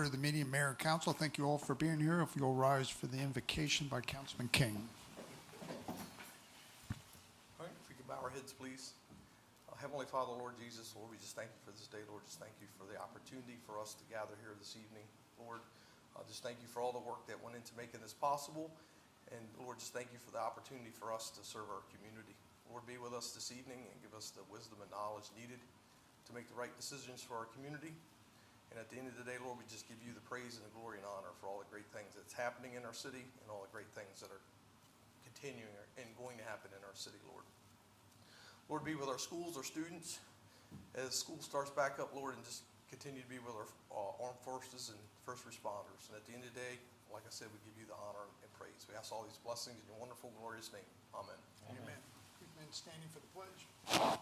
order the meeting of Mayor and Council. Thank you all for being here. If you'll rise for the invocation by Councilman King. All right, if we could bow our heads, please. Heavenly Father, Lord Jesus, Lord, we just thank you for this day. Lord, just thank you for the opportunity for us to gather here this evening. Lord, just thank you for all the work that went into making this possible. And Lord, just thank you for the opportunity for us to serve our community. Lord, be with us this evening and give us the wisdom and knowledge needed to make the right decisions for our community. And at the end of the day, Lord, we just give you the praise and the glory and honor for all the great things that's happening in our city and all the great things that are continuing and going to happen in our city, Lord. Lord, be with our schools, our students, as school starts back up, Lord, and just continue to be with our armed forces and first responders. And at the end of the day, like I said, we give you the honor and praise. We ask all these blessings in your wonderful, glorious name. Amen. Amen. Men standing for the pledge. I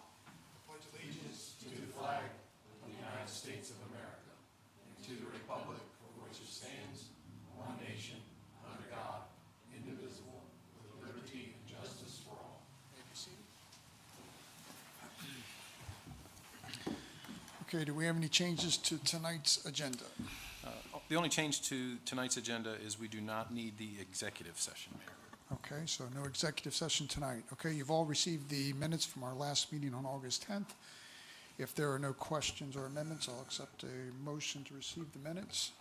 pledge allegiance to the flag of the United States of America and to the republic for which it stands, one nation, under God, indivisible, with liberty and justice for all. May be seated. Okay, do we have any changes to tonight's agenda? The only change to tonight's agenda is we do not need the executive session, Mayor. Okay, so no executive session tonight. Okay, you've all received the minutes from our last meeting on August 10th. If there are no questions or amendments, I'll accept a motion to receive the minutes.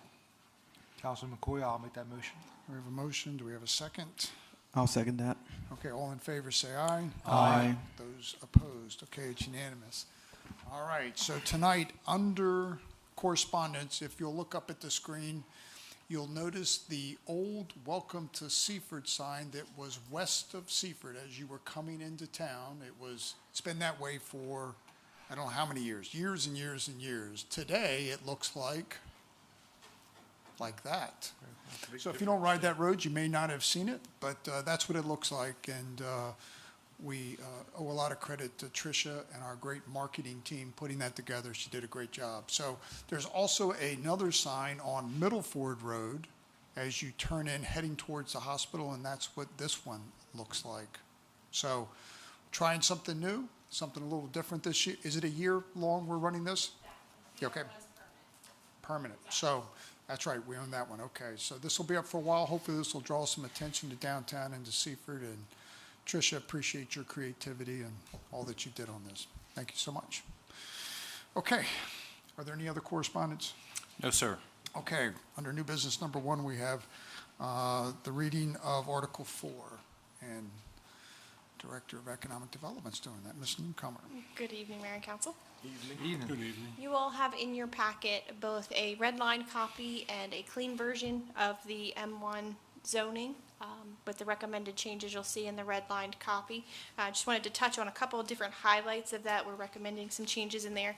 Councilman McCoy, I'll make that motion. We have a motion. Do we have a second? I'll second that. Okay, all in favor say aye. Aye. Those opposed? Okay, it's unanimous. All right, so tonight, under correspondence, if you'll look up at the screen, you'll notice the old Welcome to Seaford sign that was west of Seaford as you were coming into town. It's been that way for, I don't know how many years and years and years. Today, it looks like that. So if you don't ride that road, you may not have seen it, but that's what it looks like. And we owe a lot of credit to Tricia and our great marketing team putting that together. She did a great job. So there's also another sign on Middleford Road as you turn in heading towards the hospital, and that's what this one looks like. So trying something new, something a little different this year. Is it a year long we're running this? Yeah, okay. Permanent. So that's right, we own that one. Okay, so this will be up for a while. Hopefully this will draw some attention to downtown and to Seaford. And Tricia, appreciate your creativity and all that you did on this. Thank you so much. Okay, are there any other correspondence? No, sir. Okay, under new business number 1, we have the reading of Article 4, and Director of Economic Development's doing that, Ms. Newcomer. Good evening, Mayor and Council. Evening. Good evening. You all have in your packet both a red line copy and a clean version of the M1 zoning with the recommended changes you'll see in the red lined copy. I just wanted to touch on a couple of different highlights of that. We're recommending some changes in there.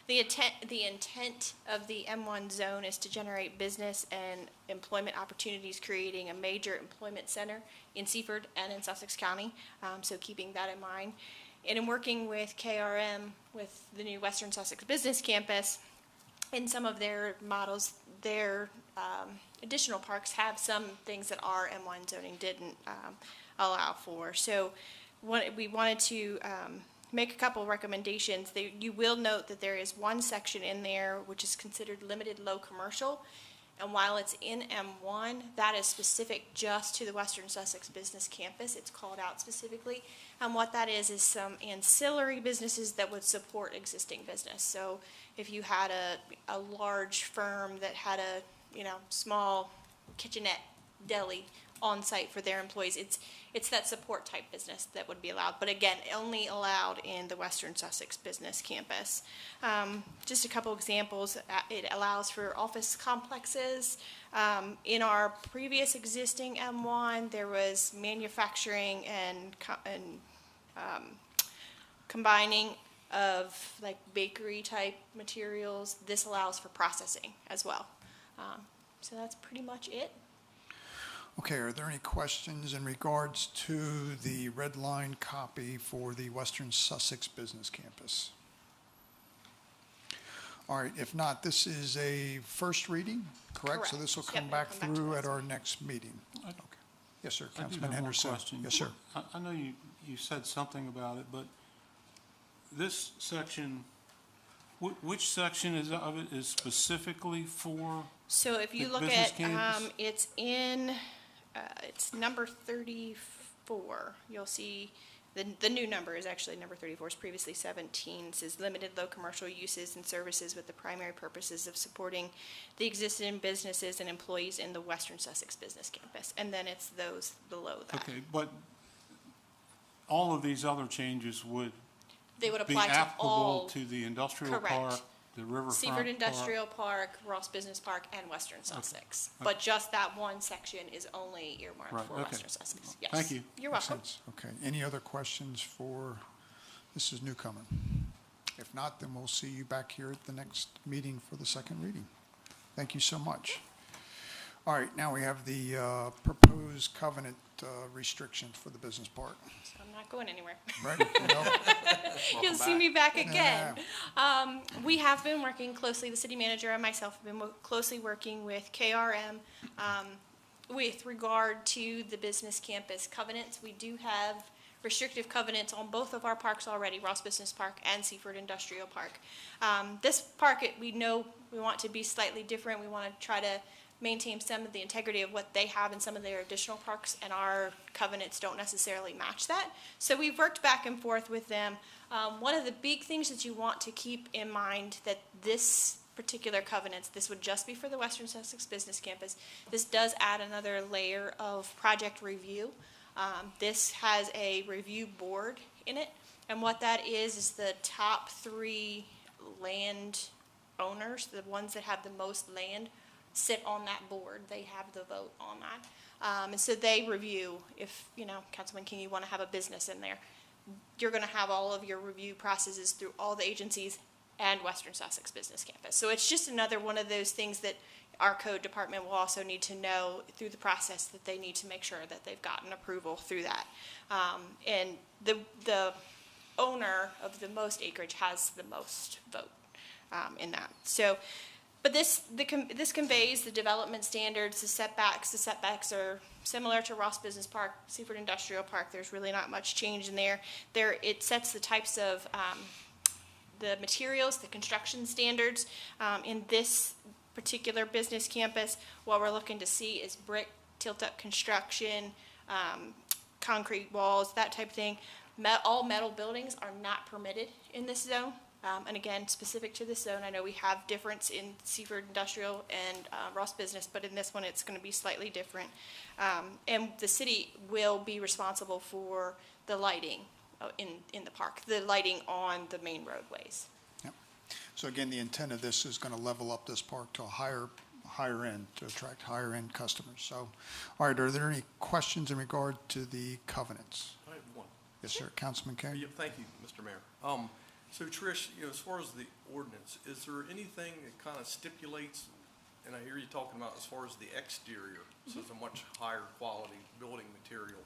The intent of the M1 zone is to generate business and employment opportunities, creating a major employment center in Seaford and in Sussex County, so keeping that in mind. And in working with KRM, with the new Western Sussex Business Campus, in some of their models, their additional parks have some things that our M1 zoning didn't allow for. So we wanted to make a couple of recommendations. You will note that there is one section in there which is considered limited low commercial, and while it's in M1, that is specific just to the Western Sussex Business Campus. It's called out specifically, and what that is some ancillary businesses that would support existing business. So if you had a large firm that had a small kitchenette deli on site for their employees, it's that support type business that would be allowed, but again, only allowed in the Western Sussex Business Campus. Just a couple examples. It allows for office complexes. In our previous existing M1, there was manufacturing and combining of like bakery type materials. This allows for processing as well. So that's pretty much it. Okay, are there any questions in regards to the red line copy for the Western Sussex Business Campus? All right, if not, this is a first reading, correct? So this will come back through at our next meeting. Okay. Yes, sir, Councilman Henderson. Question. Yes, sir. I know you said something about it, but this section, which section of it is specifically for So if you The look business at, campus? it's in, it's number 34. You'll see, the new number is actually number 34, it's previously 17. It says limited low commercial uses and services with the primary purposes of supporting the existing businesses and employees in the Western Sussex Business Campus. And then it's those below that. Okay, but all of these other changes would They would be apply to applicable all, to the industrial Correct. park, the riverfront Seaford park? Industrial Park, Ross Business Park, and Western Sussex. But just that one section is only earmarked Right, for okay. Western Sussex. Yes. Thank you. You're Makes welcome. sense. Okay, any other questions for Mrs. Newcomer? If not, then we'll see you back here at the next meeting for the second reading. Thank you so much. All right, now we have the proposed covenant restrictions for the business park, So I'm not going anywhere. right? No? You'll see me back again. Yeah. We have been working closely, the city manager and myself have been closely working with KRM with regard to the business campus covenants. We do have restrictive covenants on both of our parks already, Ross Business Park and Seaford Industrial Park. This park, we know we want to be slightly different. We want to try to maintain some of the integrity of what they have in some of their additional parks, and our covenants don't necessarily match that. So we've worked back and forth with them. One of the big things that you want to keep in mind that this particular covenants, this would just be for the Western Sussex Business Campus. This does add another layer of project review. This has a review board in it, and what that is the top 3 land owners, the ones that have the most land, sit on that board. They have the vote on that. And so they review if, Councilman King, you want to have a business in there. You're going to have all of your review processes through all the agencies and Western Sussex Business Campus. So it's just another one of those things that our code department will also need to know through the process that they need to make sure that they've gotten approval through that. And the owner of the most acreage has the most vote in that. So, but this conveys the development standards, the setbacks. The setbacks are similar to Ross Business Park, Seaford Industrial Park. There's really not much change in there. It sets the types of the materials, the construction standards. In this particular business campus, what we're looking to see is brick, tilt-up construction, concrete walls, that type of thing. All metal buildings are not permitted in this zone. And again, specific to this zone, I know we have difference in Seaford Industrial and Ross Business, but in this one, it's going to be slightly different. And the city will be responsible for the lighting in the park, the lighting on the main roadways. Yep. So again, the intent of this is going to level up this park to a higher end, to attract higher end customers. So, all right, are there any questions in regard to the covenants? I have one. Yes, sir. Councilman King? Yeah, thank you, Mr. Mayor. So Trish, as far as the ordinance, is there anything that kind of stipulates, and I hear you talking about as far as the exterior, so it's a much higher quality building material,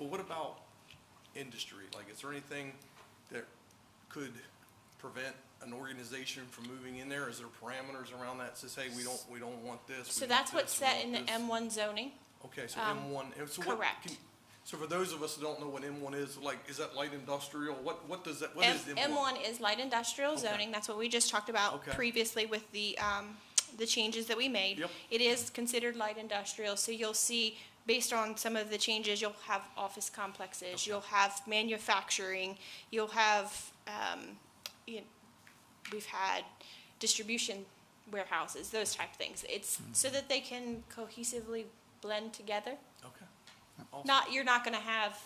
but what about industry? Like, is there anything that could prevent an organization from moving in there? Is there parameters around that says, hey, we don't want this? So that's what's set in the M1 zoning. Okay, so M1, and so what? Correct. So for those of us who don't know what M1 is, like, is that light industrial? What does that, what is M1? M1 is light industrial Okay. zoning. That's what we just talked about Okay. previously with the changes that we made. Yep. It is considered light industrial, so you'll see, based on some of the changes, you'll have office complexes, Okay. you'll have manufacturing, you'll have, we've had distribution warehouses, those type of things. It's so that they can cohesively blend together. Okay. Awesome. You're not gonna have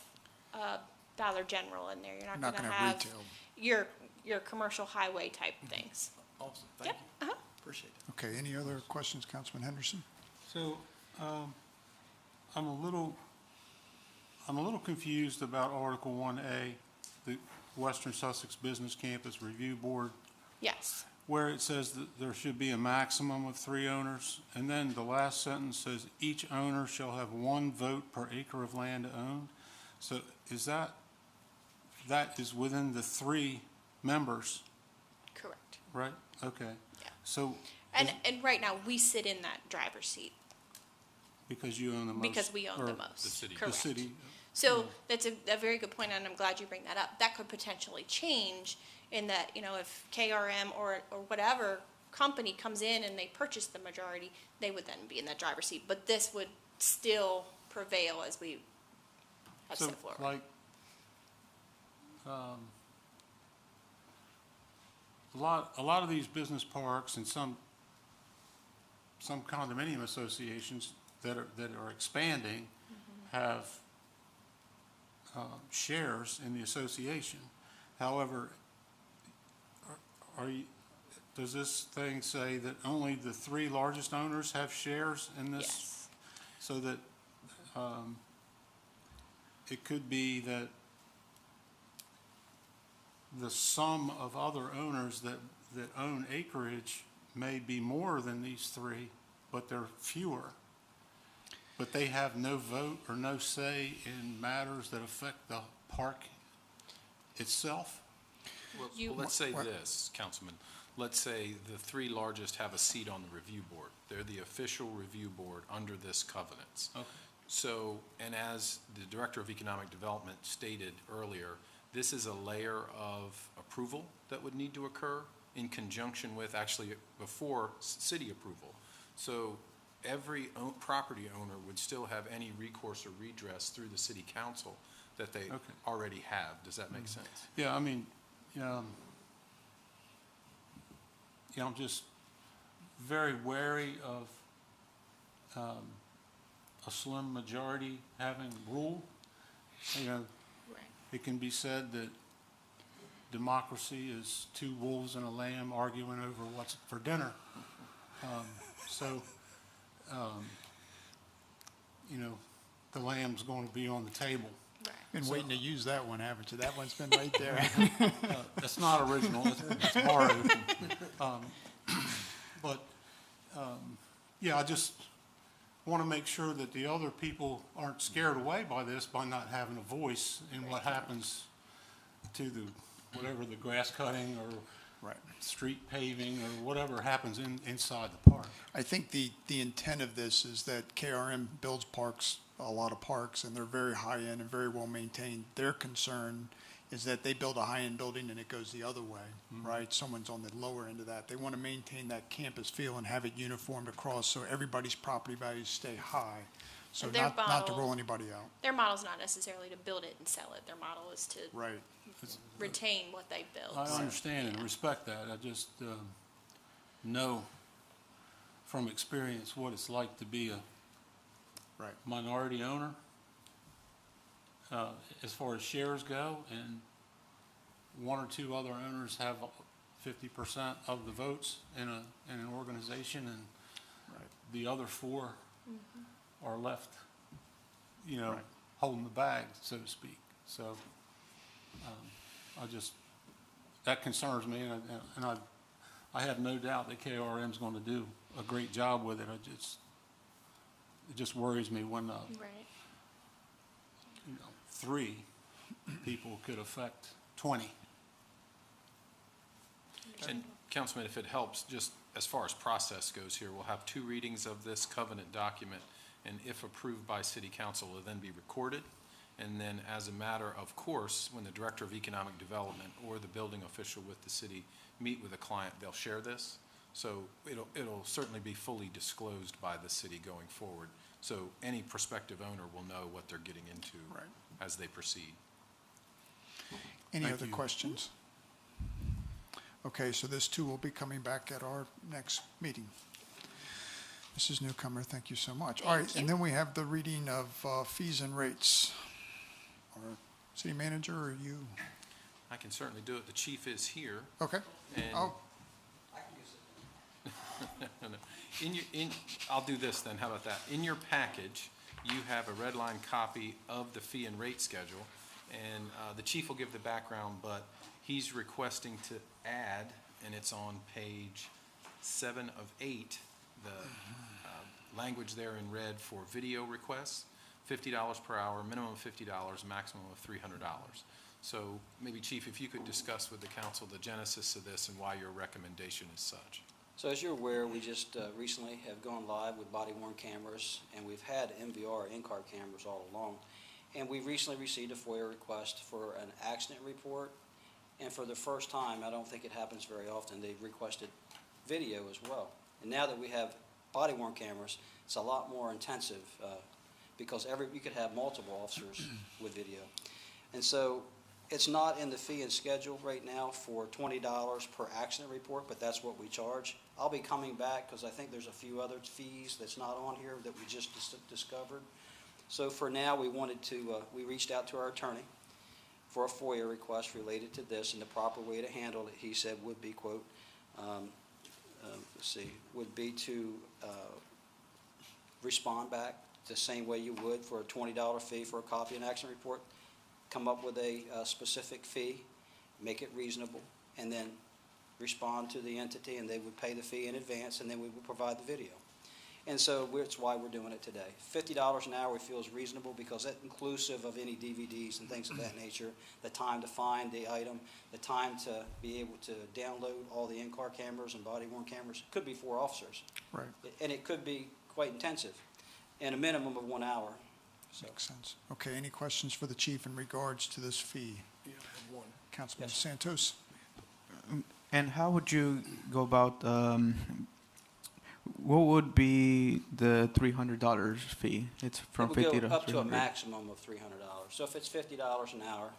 Dollar General in there. You're not Not gonna gonna have retail. your commercial highway type things. Awesome, thank Yep, you. uh-huh. Appreciate it. Okay, any other questions, Councilman Henderson? So, I'm a little confused about Article 1A, the Western Sussex Business Campus Review Board, Yes, where it says that there should be a maximum of 3 owners, and then the last sentence says each owner shall have 1 vote per acre of land owned. So is that is within the 3 members, correct. right? Okay. Yeah. So, And right now, we sit in that driver's seat because you own the most. because we own or the most. the city. The Correct. city. So that's a very good point, and I'm glad you bring that up. That could potentially change in that, if KRM or whatever company comes in and they purchase the majority, they would then be in that driver's seat. But this would still prevail as we have So set forward. like, a lot of these business parks and some condominium associations that are expanding have shares in the association. However, does this thing say that only the 3 largest owners have shares in this? Yes. So that it could be that the sum of other owners that own acreage may be more than these 3, but they're fewer. But they have no vote or no say in matters that affect the park itself? You- Well, let's say this, Councilman. Let's say the 3 largest have a seat on the review board. They're the official review board under this covenants. Okay. So, and as the Director of Economic Development stated earlier, this is a layer of approval that would need to occur in conjunction with, actually, before city approval. So every property owner would still have any recourse or redress through the city council that they Okay. already have. Does that make sense? Yeah, I mean, I'm just very wary of a slim majority having rule. Right. It can be said that democracy is 2 wolves and a lamb arguing over what's for dinner. The lamb's going to be on the table. Right. Been waiting to use that one, haven't you? That one's been right there. That's not original, it's borrowed. Yeah, I just want to make sure that the other people aren't scared away by this by not having a voice in what happens to whatever the grass cutting or Right. street paving or whatever happens inside the park. I think the intent of this is that KRM builds parks, a lot of parks, and they're very high-end and very well-maintained. Their concern is that they build a high-end building and it goes the other way, right? Someone's on the lower end of that. They want to maintain that campus feel and have it uniformed across so everybody's property values stay high. So And their not to model- roll anybody out. Their model's not necessarily to build it and sell it. Their model is to Right. retain what they built. I So, understand and yeah. respect that. I just know from experience what it's like to be a Right. minority owner as far as shares go, and 1 or 2 other owners have 50% of the votes in an organization, and Right. the other 4 are left, Right. holding the bag, so to speak. So that concerns me, and I have no doubt that KRM is going to do a great job with it. It just worries me when Right. 3 people could affect 20. And Councilman, if it helps, just as far as process goes here, we'll have 2 readings of this covenant document, and if approved by city council, will then be recorded. And then as a matter of course, when the Director of Economic Development or the building official with the city meet with a client, they'll share this. So it'll certainly be fully disclosed by the city going forward. So any prospective owner will know what they're getting into Right. as they proceed. Any Thank other you. questions? Okay, so this too will be coming back at our next meeting. Mrs. Newcomer, thank you so much. All right, Thank you. and then we have the reading of fees and rates. Our city manager or you? I can certainly do it. The chief is here. Okay. And- Oh, No. I'll do this then, how about that? In your package, you have a red line copy of the fee and rate schedule, and the chief will give the background, but he's requesting to add, and it's on page 7 of 8, the language there in red for video requests, $50 per hour, minimum of $50, maximum of $300. So maybe, Chief, if you could discuss with the council the genesis of this and why your recommendation is such. So as you're aware, we just recently have gone live with body-worn cameras, and we've had MVR in-car cameras all along. And we recently received a FOIA request for an accident report. And for the first time, I don't think it happens very often, they've requested video as well. And now that we have body-worn cameras, it's a lot more intensive because you could have multiple officers with video. And so it's not in the fee and schedule right now for $20 per accident report, but that's what we charge. I'll be coming back because I think there's a few other fees that's not on here that we just discovered. So for now, we reached out to our attorney for a FOIA request related to this, and the proper way to handle it, he said, would be, quote, would be to respond back the same way you would for a $20 fee for a copy of an accident report, come up with a specific fee, make it reasonable, and then respond to the entity, and they would pay the fee in advance, and then we would provide the video. And so that's why we're doing it today. $50 an hour we feel is reasonable because that's inclusive of any DVDs and things of that nature, the time to find the item, the time to be able to download all the in-car cameras and body-worn cameras. It could be 4 officers. Right. And it could be quite intensive, and a minimum of 1 hour. So. Makes sense. Okay, any questions for the chief in regards to this fee? Yeah, I have one. Councilman Yes. Santos? And how would you go about, what would be the $300 fee? It's from It would 50 go to up to a 300. maximum of $300. So if it's $50 an hour,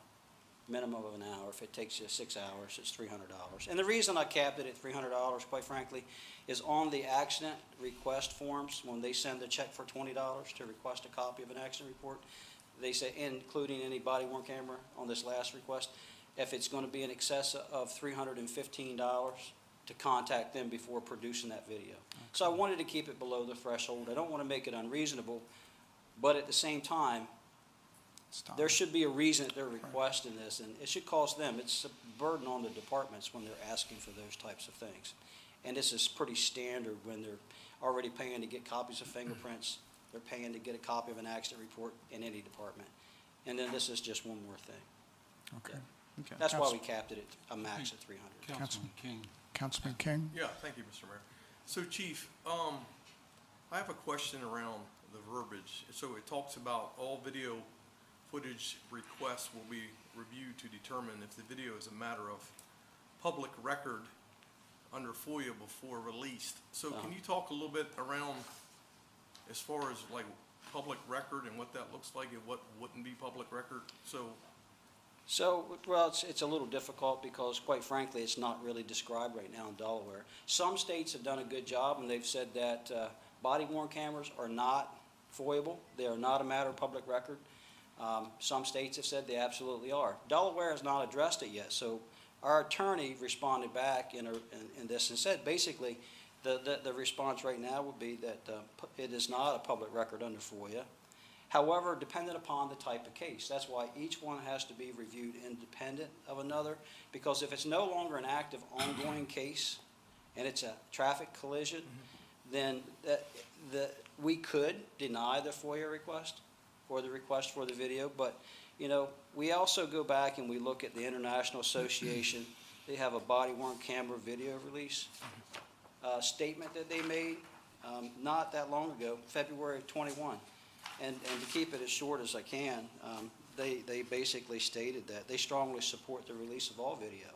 minimum of an hour, if it takes you 6 hours, it's $300. And the reason I capped it at $300, quite frankly, is on the accident request forms, when they send a check for $20 to request a copy of an accident report, they say, including any body-worn camera on this last request, if it's going to be in excess of $315, to contact them before producing that video. Okay. So I wanted to keep it below the threshold. I don't want to make it unreasonable, but at the same time, there should be a reason that they're requesting this, and it should cost them. It's a burden on the departments when they're asking for those types of things. And this is pretty standard when they're already paying to get copies of fingerprints. They're paying to get a copy of an accident report in any department. And then this is just one more thing. Okay. Okay. That's why we capped it at a max of 300. Councilman King. Councilman King? Yeah, thank you, Mr. Mayor. So, Chief, I have a question around the verbiage. So it talks about all video footage requests will be reviewed to determine if the video is a matter of public record under FOIA before released. So can you talk a little bit around as far as like public record and what that looks like and what wouldn't be public record? So, well, it's a little difficult because, quite frankly, it's not really described right now in Delaware. Some states have done a good job, and they've said that body-worn cameras are not FOIAble. They are not a matter of public record. Some states have said they absolutely are. Delaware has not addressed it yet, so our attorney responded back in this and said, basically, the response right now would be that it is not a public record under FOIA. However, dependent upon the type of case. That's why each one has to be reviewed independent of another, because if it's no longer an active, ongoing case, and it's a traffic collision, then we could deny the FOIA request or the request for the video. But, you know, we also go back and we look at the International Association. They have a body-worn camera video release statement that they made not that long ago, February 21. And to keep it as short as I can, they basically stated that they strongly support the release of all video,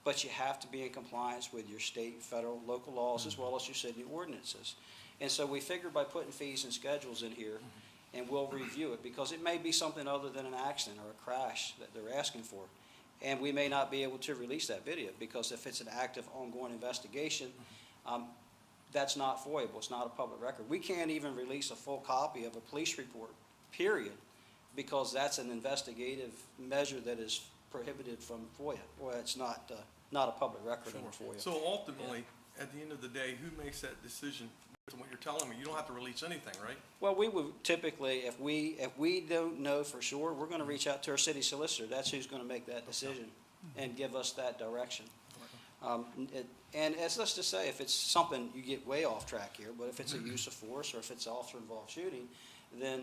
but you have to be in compliance with your state, federal, local laws, as well as your city ordinances. And so we figured by putting fees and schedules in here, and we'll review it, because it may be something other than an accident or a crash that they're asking for. And we may not be able to release that video, because if it's an active, ongoing investigation, that's not FOIAble. It's not a public record. We can't even release a full copy of a police report, period, because that's an investigative measure that is prohibited from FOIA. Well, it's not a public record under FOIA. So ultimately, at the end of the day, who makes that decision? Based on what you're telling me, you don't have to release anything, right? Well, we would typically, if we don't know for sure, we're going to reach out to our city solicitor. That's who's going to make that decision and give us that direction. And as let's just say, if it's something, you get way off track here, but if it's a use of force or if it's officer-involved shooting, then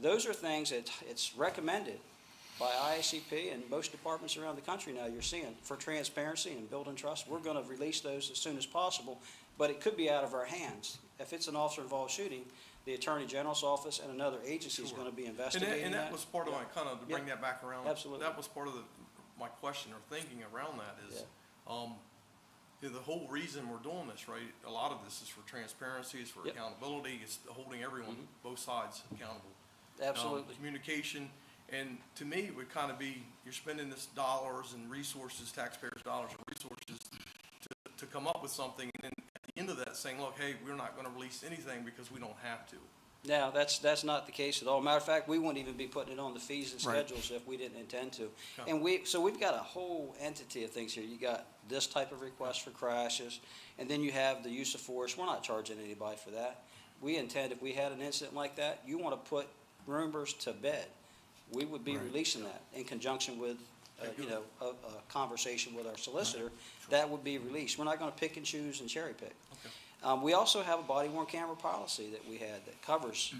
those are things that it's recommended by IACP and most departments around the country now you're seeing for transparency and building trust. We're going to release those as soon as possible, but it could be out of our hands. If it's an officer-involved shooting, the Attorney General's office and another agency is going to be investigating and that was part of my, kind of, to bring that back around. Absolutely. That was part of my question or thinking around that is, you know, the whole reason we're doing this, right, a lot of this is for transparency, it's for Yep. accountability, it's holding everyone, both sides accountable. Absolutely. Communication, and to me, it would kind of be, you're spending this dollars and resources, taxpayers' dollars and resources to come up with something, and then at the end of that saying, look, hey, we're not gonna release anything because we don't have to. Now, that's not the case at all. Matter of fact, we wouldn't even be putting it on the fees and Right. schedules if we didn't intend to. Okay. And we've got a whole entity of things here. You got this type of request for crashes, and then you have the use of force. We're not charging anybody for that. We intend, if we had an incident like that, you want to put rumors to bed, we would be releasing that in conjunction with, a conversation with our solicitor. That would be released. We're not going to pick and choose and cherry pick. Okay. We also have a body-worn camera policy that we had that covers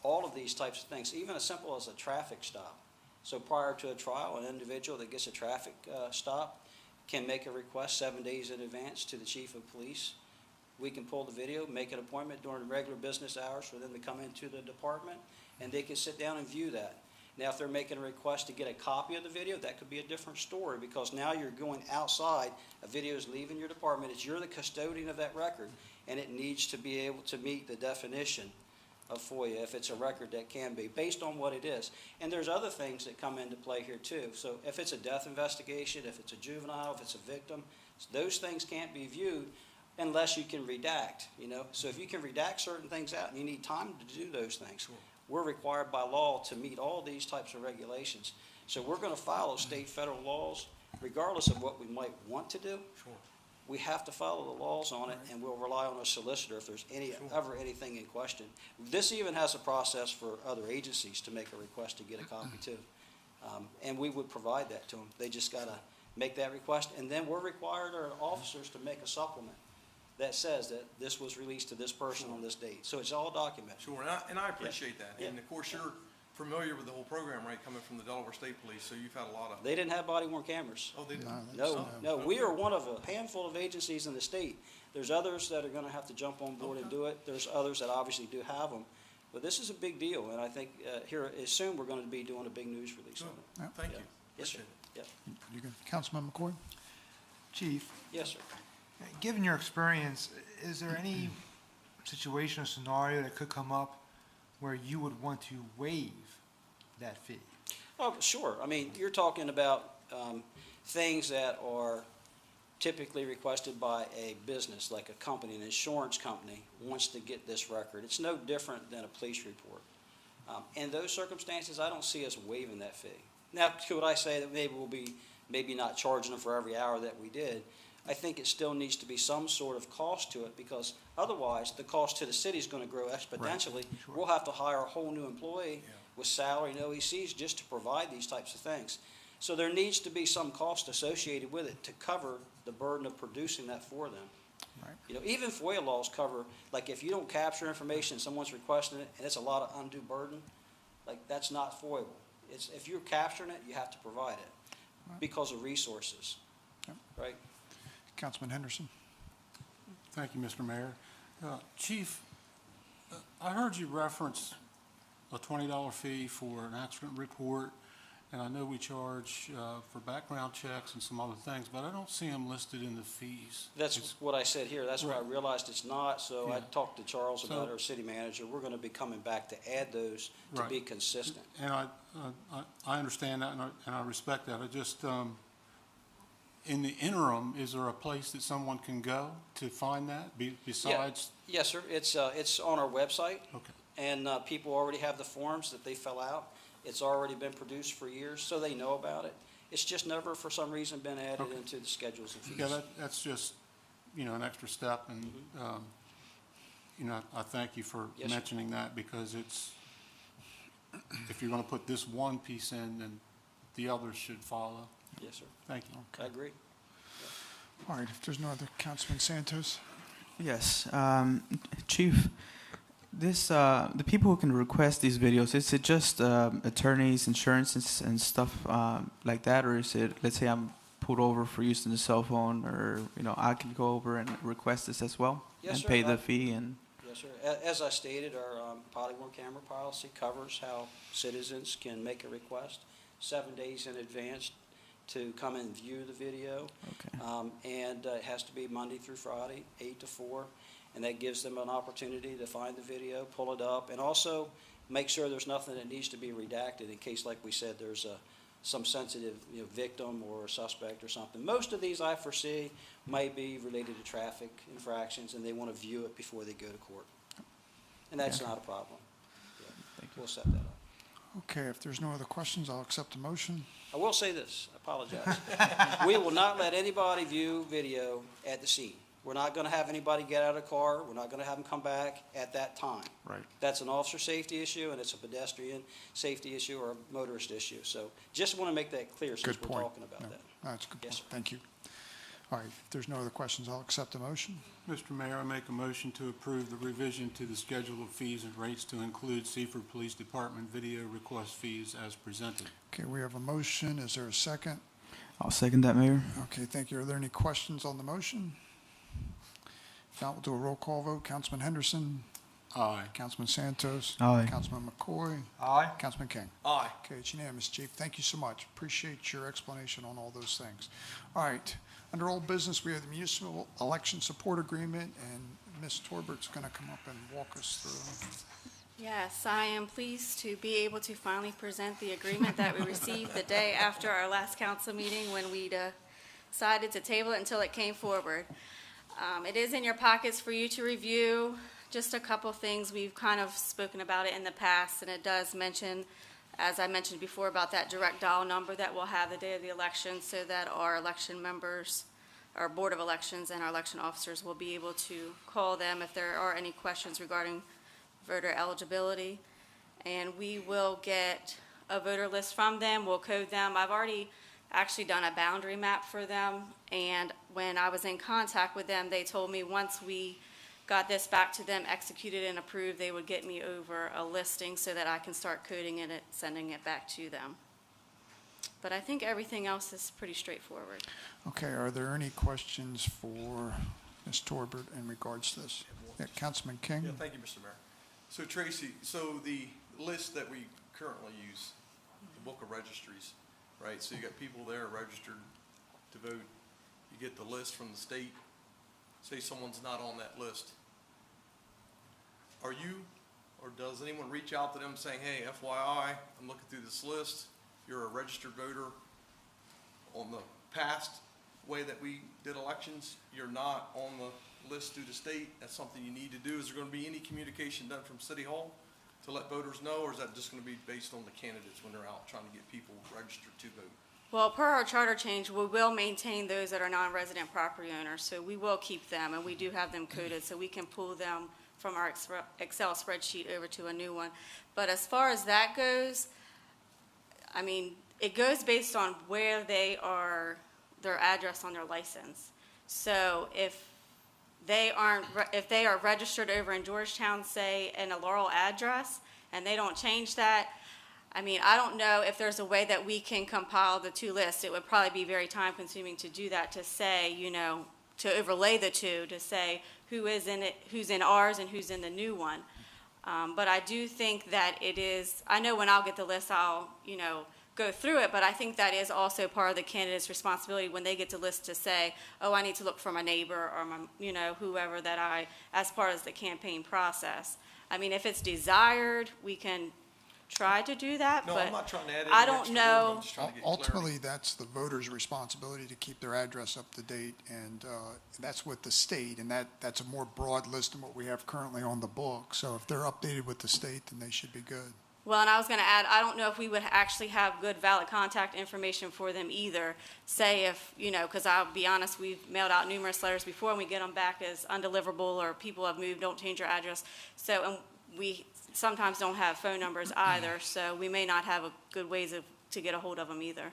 all of these types of things, even as simple as a traffic stop. So prior to a trial, an individual that gets a traffic stop can make a request 7 days in advance to the chief of police. We can pull the video, make an appointment during regular business hours for them to come into the department, and they can sit down and view that. Now, if they're making a request to get a copy of the video, that could be a different story, because now you're going outside, a video is leaving your department, you're the custodian of that record, and it needs to be able to meet the definition of FOIA, if it's a record that can be, based on what it is. And there's other things that come into play here too. So if it's a death investigation, if it's a juvenile, if it's a victim, those things can't be viewed unless you can redact, So if you can redact certain things out and you need time to do those things, we're required by law to meet all these types of regulations. So we're going to follow state, federal laws, regardless of what we might want to do. Sure. We have to follow the laws on it, and we'll rely on a solicitor if there's ever anything in question. This even has a process for other agencies to make a request to get a copy too. And we would provide that to them. They just got to make that request, and then we're required, our officers, to make a supplement that says that this was released to this person on this date. So it's all documented. Sure, and I appreciate that. Yeah. And of course, you're familiar with the whole program, right, coming from the Delaware State Police, so you've had a lot of. They didn't have body-worn cameras. Oh, they didn't? No, we are one of a handful of agencies in the state. There's others that are going to have to jump on board and do it. There's others that obviously do have them. But this is a big deal, and I think here soon we're going to be doing a big news release on it. Thank Yeah. you. Yes, sir. Appreciate it. Yeah. You good? Councilman McCoy? Chief, Yes, sir. given your experience, is there any situation or scenario that could come up where you would want to waive that fee? Oh, sure. I mean, you're talking about things that are typically requested by a business, like a company, an insurance company wants to get this record. It's no different than a police report. In those circumstances, I don't see us waiving that fee. Now, could I say that maybe we'll be maybe not charging them for every hour that we did? I think it still needs to be some sort of cost to it, because otherwise the cost to the city is going to grow exponentially. Sure. We'll have to hire a whole new employee with salary and OECs just to provide these types of things. So there needs to be some cost associated with it to cover the burden of producing that for them. Right. Even FOIA laws cover, like if you don't capture information, someone's requesting it, and it's a lot of undue burden, like that's not FOIable. It's, if you're capturing it, you have to provide it because of resources, Yep. right? Councilman Henderson? Thank you, Mr. Mayor. Chief, I heard you reference a $20 fee for an accident report, and I know we charge for background checks and some other things, but I don't see them listed in the fees. That's what I said here. That's why I Right. realized it's not, so I Yeah. talked to Charles about So- our city manager. We're going to be coming back to add those to Right. be consistent. And I understand that, and I respect that. I just, in the interim, is there a place that someone can go to find that besides? Yes, sir. It's on our website. Okay. And people already have the forms that they fill out. It's already been produced for years, so they know about it. It's just never, for some reason, been added Okay. into the schedules and fees. Yeah, that's just, an extra step, and, I thank you for Yes, sir. mentioning that, because it's, if you're gonna put this one piece in, then the others should follow. Yes, sir. Thank you. I agree. All right, if there's no other, Councilman Santos? Yes, Chief, the people who can request these videos, is it just attorneys, insurances, and stuff like that, or is it, let's say I'm pulled over for using the cell phone, or I can go over and request this as well, Yes, and sir. pay the fee and. Yes, sir. As I stated, our body-worn camera policy covers how citizens can make a request 7 days in advance. to come and view the video. Okay. And it has to be Monday through Friday, 8 to 4. And that gives them an opportunity to find the video, pull it up, and also make sure there's nothing that needs to be redacted in case, like we said, there's some sensitive victim or suspect or something. Most of these I foresee may be related to traffic infractions, and they want to view it before they go to court. And that's Okay. not a problem. Yeah, Thank you. we'll set that up. Okay, if there's no other questions, I'll accept the motion. I will say this, I apologize. We will not let anybody view video at the scene. We're not going to have anybody get out of the car. We're not going to have them come back at that time. Right. That's an officer safety issue, and it's a pedestrian safety issue or a motorist issue. So just want to make that clear since Good we're point. talking about No, that. That's a good Yes, point. sir. Thank you. All right, if there's no other questions, I'll accept the motion. Mr. Mayor, I make a motion to approve the revision to the schedule of fees and rates to include Seaford Police Department video request fees as presented. Okay, we have a motion. Is there a second? I'll second that, Mayor. Okay, thank you. Are there any questions on the motion? If not, we'll do a roll call vote. Councilman Henderson, Aye. Councilman Santos. Aye. Councilman McCoy, Aye. Councilman King. Aye. Okay, it's unanimous, Chief. Thank you so much. Appreciate your explanation on all those things. All right, under old business, we have the municipal election support agreement, and Ms. Torbert's going to come up and walk us through. Yes, I am pleased to be able to finally present the agreement that we received the day after our last council meeting when we decided to table it until it came forward. It is in your pockets for you to review. Just a couple things. We've kind of spoken about it in the past, and it does mention, as I mentioned before, about that direct dial number that we'll have the day of the election so that our election members, our Board of Elections and our election officers will be able to call them if there are any questions regarding voter eligibility. And we will get a voter list from them. We'll code them. I've already actually done a boundary map for them, and when I was in contact with them, they told me once we got this back to them, executed and approved, they would get me over a listing so that I can start coding it and sending it back to them. But I think everything else is pretty straightforward. Okay, are there any questions for Ms. Torbert in regards to this? Yeah, Councilman King? Yeah, thank you, Mr. Mayor. So Tracy, so the list that we currently use, the book of registries, right? So you got people there registered to vote. You get the list from the state. Say someone's not on that list. Are you, or does anyone reach out to them saying, hey, FYI, I'm looking through this list. You're a registered voter. On the past way that we did elections, you're not on the list through the state. That's something you need to do. Is there going to be any communication done from City Hall to let voters know, or is that just going to be based on the candidates when they're out trying to get people registered to vote? Well, per our charter change, we will maintain those that are non-resident property owners, so we will keep them, and we do have them coded, so we can pull them from our Excel spreadsheet over to a new one. But as far as that goes, I mean, it goes based on where they are, their address on their license. So if they are registered over in Georgetown, say, in a Laurel address, and they don't change that, I mean, I don't know if there's a way that we can compile the two lists. It would probably be very time consuming to do that, to say, you know, to overlay the two, to say who is in it, who's in ours and who's in the new one. But I do think that it is, I know when I'll get the list, I'll, you know, go through it, but I think that is also part of the candidate's responsibility when they get the list to say, oh, I need to look for my neighbor or my, you know, whoever that as part of the campaign process. I mean, if it's desired, we can try to do that, No, but I'm not trying to add any I don't extra know. burden. I'm just trying to get clarity. Ultimately, that's the voter's responsibility to keep their address up to date, and that's with the state, and that's a more broad list than what we have currently on the book. So if they're updated with the state, then they should be good. Well, and I was going to add, I don't know if we would actually have good valid contact information for them either. Say if, you know, because I'll be honest, we've mailed out numerous letters before and we get them back as undeliverable or people have moved, don't change your address. So, and we sometimes don't have phone numbers either, so we may not have a good ways to get a hold of them either.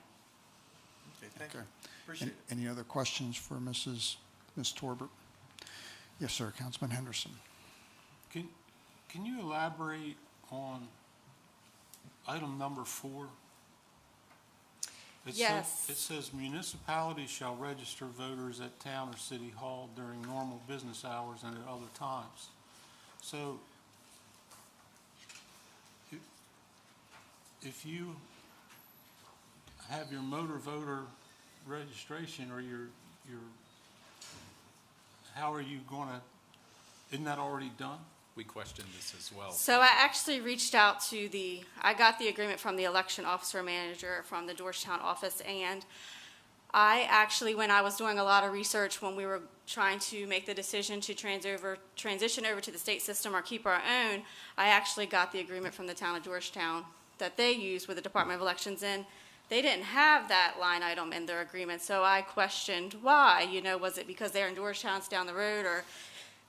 Okay, thank you. Okay. Appreciate it. Any other questions for Ms. Torbert? Yes, sir, Councilman Henderson. Can you elaborate on item number 4? Yes. It says municipalities shall register voters at town or city hall during normal business hours and at other times. So if you have your motor voter registration or your, how are you gonna, isn't that already done? We questioned this as well. So I actually reached out to I got the agreement from the election officer manager from the Georgetown office, and I actually, when I was doing a lot of research when we were trying to make the decision to transition over to the state system or keep our own, I actually got the agreement from the town of Georgetown that they use with the Department of Elections, and they didn't have that line item in their agreement. So I questioned why, was it because they're in Georgetown, it's down the road, or...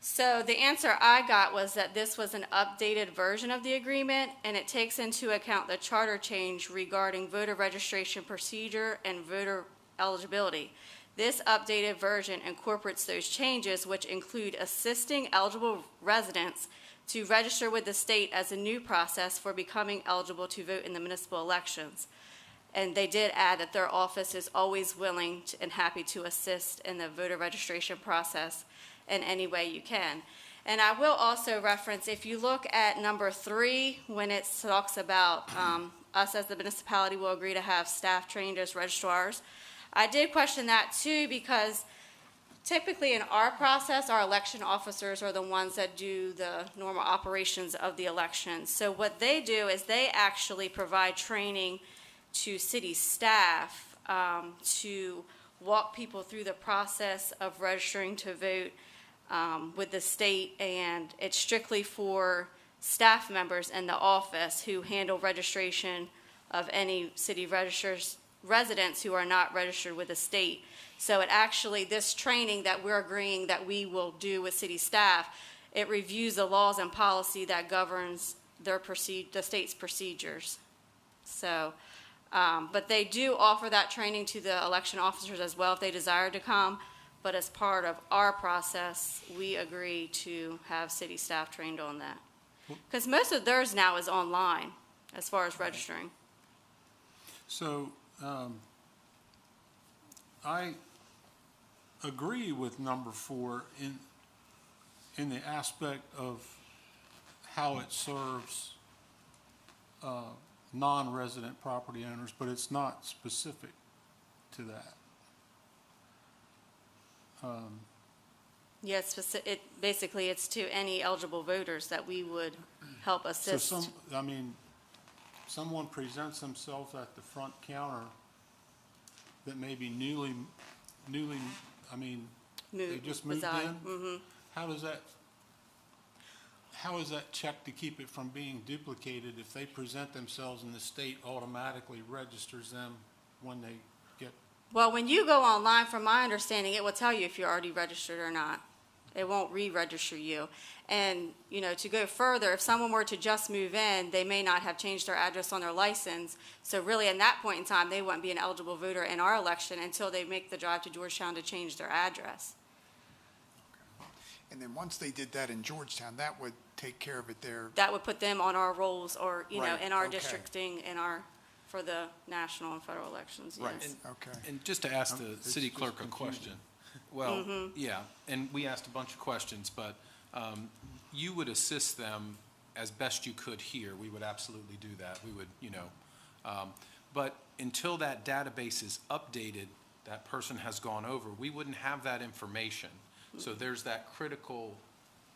So the answer I got was that this was an updated version of the agreement, and it takes into account the charter change regarding voter registration procedure and voter eligibility. This updated version incorporates those changes, which include assisting eligible residents to register with the state as a new process for becoming eligible to vote in the municipal elections. And they did add that their office is always willing and happy to assist in the voter registration process in any way you can. And I will also reference, if you look at number 3, when it talks about us as the municipality will agree to have staff trained as registrars, I did question that too, because typically in our process, our election officers are the ones that do the normal operations of the election. So what they do is they actually provide training to city staff to walk people through the process of registering to vote with the state, and it's strictly for staff members in the office who handle registration of any city residents who are not registered with the state. So it actually, this training that we're agreeing that we will do with city staff, it reviews the laws and policy that governs the state's procedures. So, but they do offer that training to the election officers as well if they desire to come. But as part of our process, we agree to have city staff trained on that. Because most of theirs now is online as far as registering. So, I agree with number 4 in the aspect of how it serves non-resident property owners, but it's not specific to that. Yes, basically it's to any eligible voters that we would help assist. So someone presents themselves at the front counter that may be newly, they just moved in? Mm-hmm. How is that checked to keep it from being duplicated if they present themselves and the state automatically registers them when they get? Well, when you go online, from my understanding, it will tell you if you're already registered or not. It won't re-register you. And, to go further, if someone were to just move in, they may not have changed their address on their license. So really, in that point in time, they wouldn't be an eligible voter in our election until they make the drive to Georgetown to change their address. And then once they did that in Georgetown, that would take care of it there. That would put them on our rolls or, Right, in our okay. districting, for the national and federal elections, yes. Right, okay. And just to ask the It's city just clerk a confusing. question. Well, yeah, and we asked a bunch of questions, but you would assist them as best you could here. We would absolutely do that. We would, but until that database is updated, that person has gone over, we wouldn't have that information. So there's that critical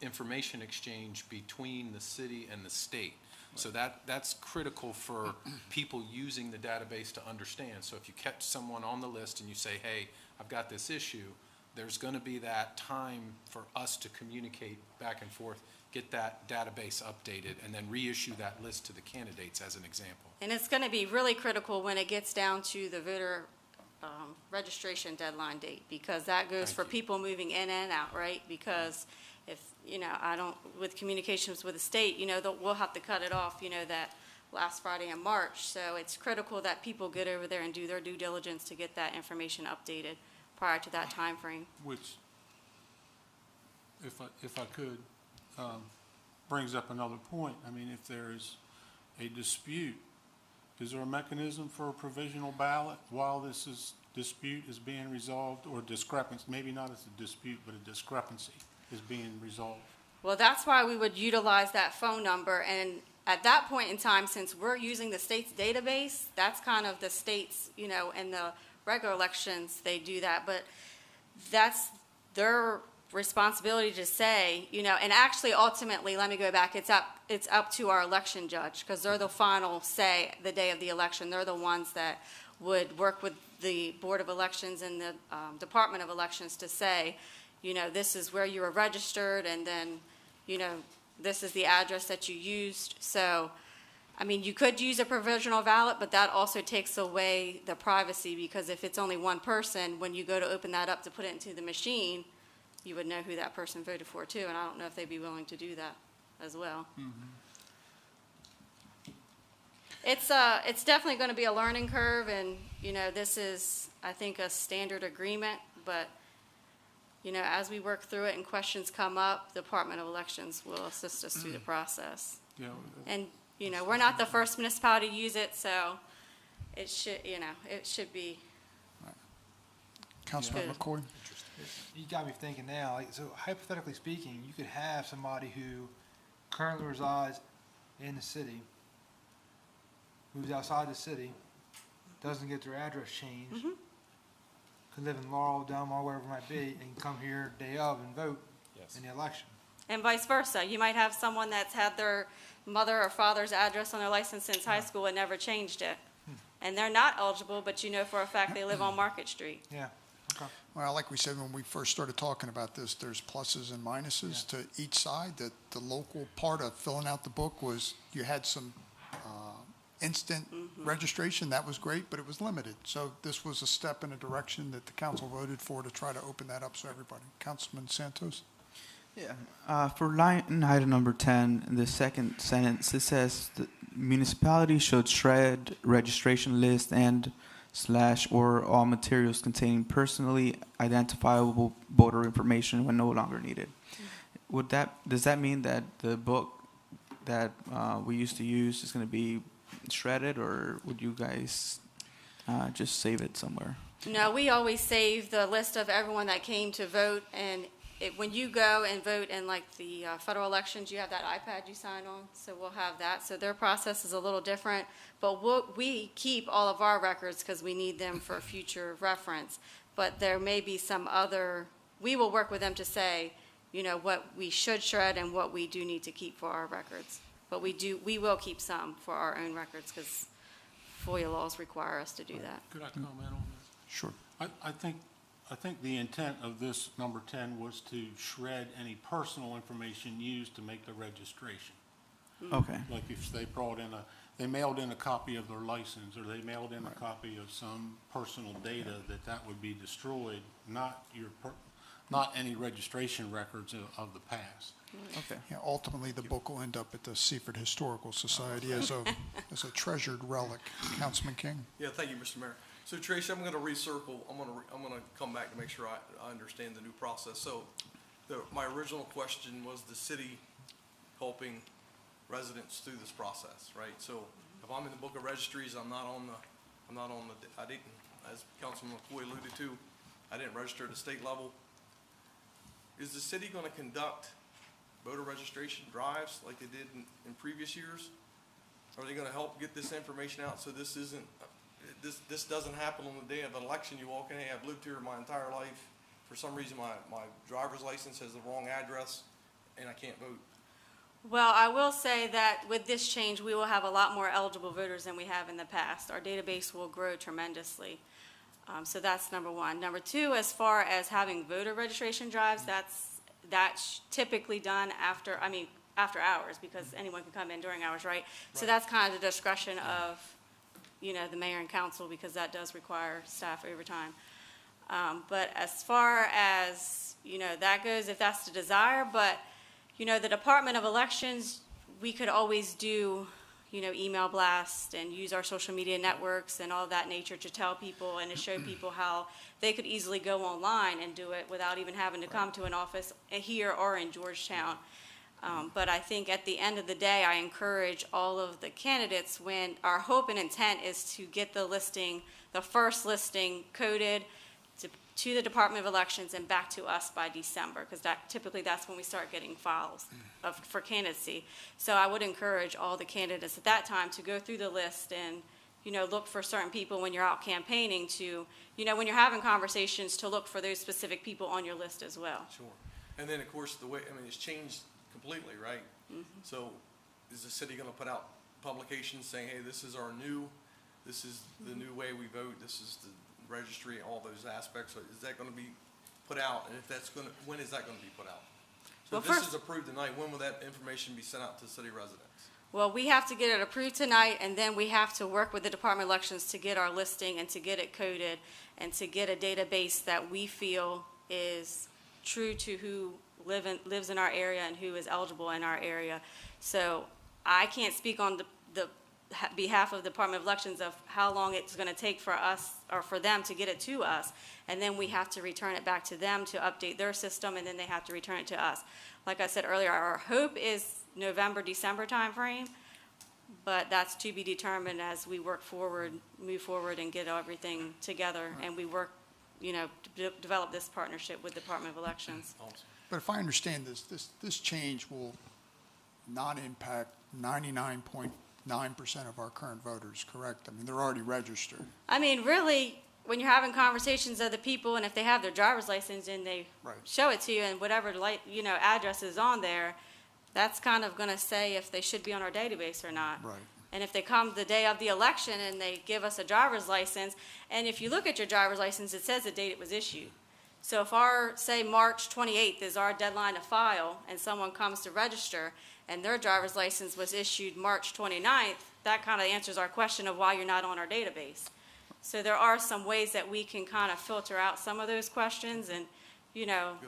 information exchange between the city and the state. So that's critical for people using the database to understand. So if you catch someone on the list and you say, hey, I've got this issue, there's going to be that time for us to communicate back and forth, get that database updated, and then reissue that list to the candidates as an example. And it's going to be really critical when it gets down to the voter registration deadline date, because that goes for people moving in and out, right? Because if, with communications with the state, we'll have to cut it off, that last Friday in March. So it's critical that people get over there and do their due diligence to get that information updated prior to that time frame. Which, if I could, brings up another point. If there's a dispute, is there a mechanism for a provisional ballot while this dispute is being resolved, or discrepancy, maybe not as a dispute, but a discrepancy is being resolved? Well, that's why we would utilize that phone number, and at that point in time, since we're using the state's database, that's kind of the state's, you know, and the regular elections, they do that, but that's their responsibility to say, you know, and actually ultimately, let me go back, it's up to our election judge, because they're the final say the day of the election. They're the ones that would work with the Board of Elections and the Department of Elections to say, you know, this is where you were registered, and then, you know, this is the address that you used. So, I mean, you could use a provisional ballot, but that also takes away the privacy, because if it's only one person, when you go to open that up to put it into the machine, you would know who that person voted for too, and I don't know if they'd be willing to do that as well. It's definitely going to be a learning curve, and, you know, this is, I think, a standard agreement, but, you know, as we work through it and questions come up, the Department of Elections will assist us through the process. Yeah, And, you know, we're not the first municipality to use it, so it should, you know, it should be, Councilman Good. McCoy? You got me thinking now, like, so hypothetically speaking, you could have somebody who currently resides in the city, moves outside the city, doesn't get their address changed, could live in Laurel, Delmar, wherever it might be, and come here day of and vote Yes. in the election. and vice versa. You might have someone that's had their mother or father's address on their license since high school and never changed it. And they're not eligible, but you know for a fact they live on Market Street. Yeah, okay. Well, like we said when we first started talking about this, there's pluses and minuses to each side. That the local part of filling out the book was, you had some instant registration. That was great, but it was limited. So this was a step in a direction that the council voted for to try to open that up so everybody. Councilman Santos? Yeah, for line item number 10, in the second sentence, it says the municipality should shred registration list and / or all materials containing personally identifiable voter information when no longer needed. Does that mean that the book that we used to use is going to be shredded, or would you guys just save it somewhere? No, we always save the list of everyone that came to vote, and when you go and vote in like the federal elections, you have that iPad you sign on, so we'll have that. So their process is a little different, but we keep all of our records because we need them for future reference. But there may be some other, we will work with them to say, you know, what we should shred and what we do need to keep for our records. But we will keep some for our own records because FOIA laws require us to do that. could I comment on that? Sure. I think the intent of this number 10 was to shred any personal information used to make the registration. Okay. Like if they mailed in a copy of their license, or they mailed in a copy of some personal data, that would be destroyed, not any registration records of the past. Okay. Yeah, ultimately, the book will end up at the Seaford Historical Society as a treasured relic. Councilman King? Yeah, thank you, Mr. Mayor. So Tracy, I'm gonna recircle, I'm gonna come back to make sure I understand the new process. So my original question was the city helping residents through this process, right? So if I'm in the book of registries, I didn't, as Councilman McCoy alluded to, I didn't register at the state level. Is the city gonna conduct voter registration drives like they did in previous years? Are they gonna help get this information out so this doesn't happen on the day of an election? You walk in, hey, I've lived here my entire life. For some reason, my driver's license has the wrong address and I can't vote. Well, I will say that with this change, we will have a lot more eligible voters than we have in the past. Our database will grow tremendously. So that's number one. Number two, as far as having voter registration drives, that's typically done after hours, because anyone can come in during hours, right? So that's kind of the discretion of, you know, the mayor and council, because that does require staff overtime. But as far as, you know, that goes, if that's the desire, but, you know, the Department of Elections, we could always do, you know, email blasts and use our social media networks and all that nature to tell people and to show people how they could easily go online and do it without even having to come to an office here or in Georgetown. But I think at the end of the day, I encourage all of the candidates, when our hope and intent is to get the listing, the first listing coded, to the Department of Elections and back to us by December, because typically that's when we start getting files for candidacy. So I would encourage all the candidates at that time to go through the list and, look for certain people when you're out campaigning to, when you're having conversations, to look for those specific people on your list as well. Sure. And then, of course, it's changed completely, right? So is the city going to put out publications saying, hey, this is the new way we vote, this is the registry, all those aspects? So is that going to be put out? And if when is that going to be put out? So Well, if this first- is approved tonight, when will that information be sent out to city residents? Well, we have to get it approved tonight, and then we have to work with the Department of Elections to get our listing and to get it coded and to get a database that we feel is true to who lives in our area and who is eligible in our area. So I can't speak on the behalf of the Department of Elections of how long it's going to take for us or for them to get it to us, and then we have to return it back to them to update their system, and then they have to return it to us. Like I said earlier, our hope is November, December timeframe, but that's to be determined as we move forward and get everything together, and we work, to develop this partnership with the Department of Elections. Awesome. But if I understand this change will not impact 99.9% of our current voters, correct? I mean, they're already registered. I mean, really, when you're having conversations with other people, and if they have their driver's license and they Right. show it to you, and whatever address is on there, that's kind of going to say if they should be on our database or not. Right. And if they come the day of the election and they give us a driver's license, and if you look at your driver's license, it says the date it was issued. So if say March 28th is our deadline to file, and someone comes to register, and their driver's license was issued March 29th, that kind of answers our question of why you're not on our database. So there are some ways that we can kind of filter out some of those questions, and, Good.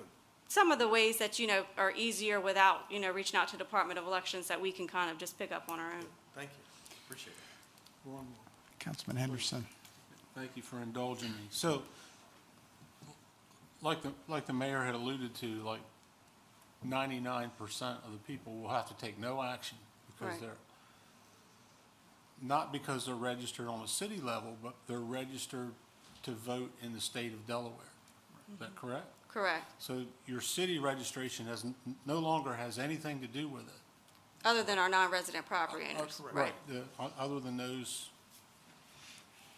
some of the ways that, are easier without, reaching out to Department of Elections that we can kind of just pick up on our own. Thank you. Appreciate it. Councilman Henderson. Thank you for indulging me. So, like the mayor had alluded to, like 99% of the people will have to take no action because Right. not because they're registered on a city level, but they're registered to vote in the state of Delaware. Is that correct? Correct. So your city registration no longer has anything to do with it. Other than our non-resident property owners. Right. Other than those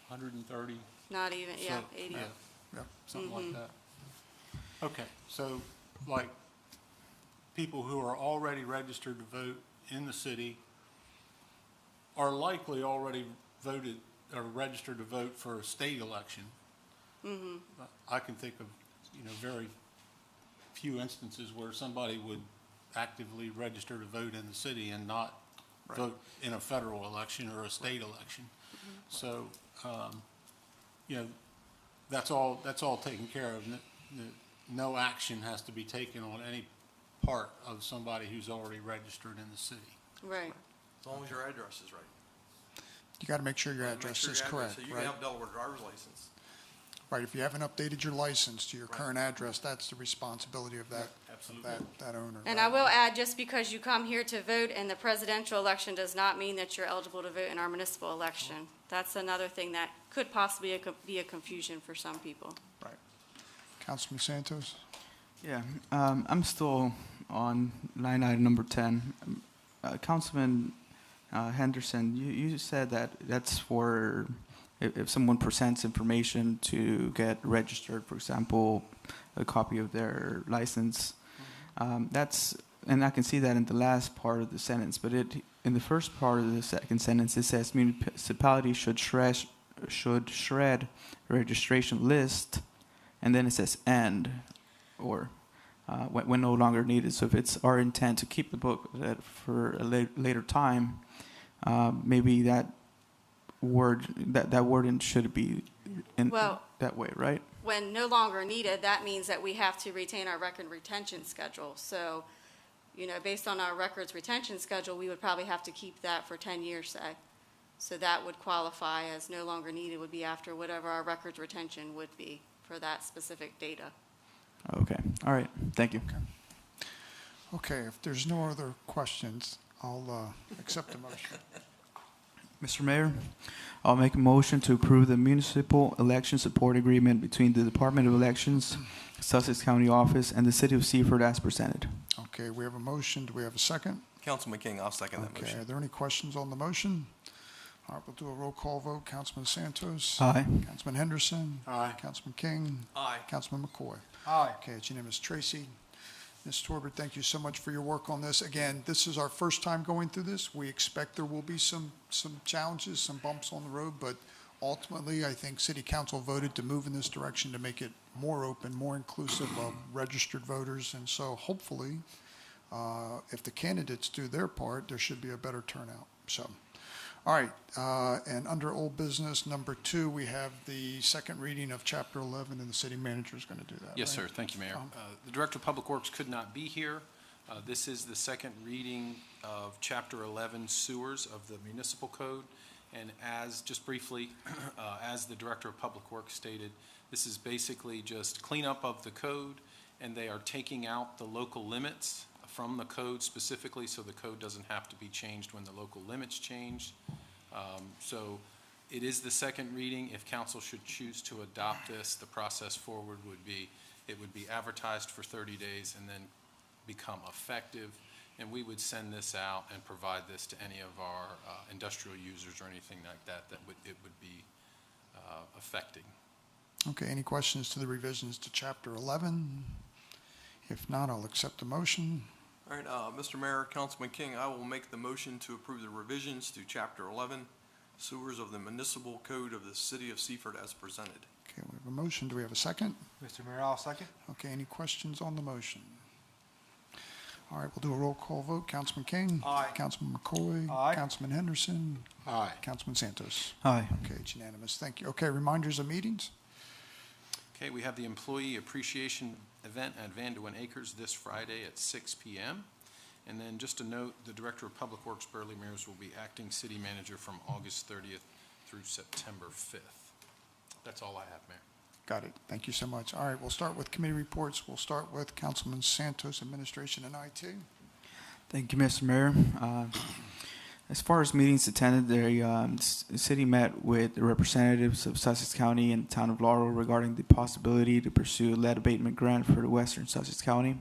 130. Not even, yeah, So, 80. Yeah. Something like that. Okay, so like people who are already registered to vote in the city are likely already voted or registered to vote for a state election. I can think of, very few instances where somebody would actively register to vote in the city and not vote in a federal election or a state election. So, that's all taken care of. No action has to be taken on any part of somebody who's already registered in the city. Right. As long as your address is right. You got to make sure your Make address sure is your address- correct, So you right? can have a Delaware driver's license. Right, if you haven't updated your license to your Right. current address, that's the responsibility of that, Absolutely. that owner. And right? I will add, just because you come here to vote in the presidential election does not mean that you're eligible to vote in our municipal election. That's another thing that could possibly be a confusion for some people. Right. Councilman Santos? Yeah, I'm still on line item number 10. Councilman Henderson, you said that that's for if someone presents information to get registered, for example, a copy of their license. And I can see that in the last part of the sentence, but in the first part of the second sentence, it says municipality should shred registration list, and then it says or when no longer needed. So if it's our intent to keep the book for a later time, maybe that wording should be in Well- that way, right? When no longer needed, that means that we have to retain our record retention schedule. So, based on our records retention schedule, we would probably have to keep that for 10 years, say. So that would qualify as no longer needed, would be after whatever our records retention would be for that specific data. Okay, all right, thank you. Okay, if there's no other questions, I'll accept the motion. Mr. Mayor, I'll make a motion to approve the municipal election support agreement between the Department of Elections, Sussex County Office, and the City of Seaford as presented. Okay, we have a motion. Do we have a second? Councilman King, I'll second that Okay, motion. are there any questions on the motion? All right, we'll do a roll call vote. Councilman Santos? Aye. Councilman Henderson? Aye. Councilman King? Aye. Councilman McCoy? Aye. Okay, it's unanimous. Tracy, Ms. Torbert, thank you so much for your work on this. Again, this is our first time going through this. We expect there will be some challenges, some bumps on the road, but ultimately, I think City Council voted to move in this direction to make it more open, more inclusive of registered voters. And so hopefully, if the candidates do their part, there should be a better turnout. So, all right, and under old business number 2, we have the second reading of Chapter 11, and the city manager is going to do that. Yes, right? sir. Thank you, Mayor. The Director of Public Works could not be here. This is the second reading of Chapter 11 Sewers of the Municipal Code. And just briefly, as the Director of Public Works stated, this is basically just cleanup of the code, and they are taking out the local limits from the code specifically, so the code doesn't have to be changed when the local limits change. So it is the second reading. If council should choose to adopt this, the process forward would be, it would be advertised for 30 days and then become effective. And we would send this out and provide this to any of our industrial users or anything like that it would be affecting. Okay, any questions to the revisions to Chapter 11? If not, I'll accept the motion. All right, Mr. Mayor, Councilman King, I will make the motion to approve the revisions to Chapter 11, Sewers of the Municipal Code of the City of Seaford as presented. Okay, we have a motion. Do we have a second? Mr. Mayor, I'll second. Okay, any questions on the motion? All right, we'll do a roll call vote. Councilman King? Aye. Councilman McCoy? Aye. Councilman Henderson? Aye. Councilman Santos? Aye. Okay, it's unanimous. Thank you. Okay, reminders of meetings? Okay, we have the Employee Appreciation Event at Van de Ven Acres this Friday at 6 p.m. And then just a note, the Director of Public Works, Burley Mears, will be acting city manager from August 30th through September 5th. That's all I have, Mayor. Got it. Thank you so much. All right, we'll start with committee reports. We'll start with Councilman Santos, Administration and IT. Thank you, Mr. Mayor. As far as meetings attended, the city met with the representatives of Sussex County and the town of Laurel regarding the possibility to pursue a lead abatement grant for the western Sussex County.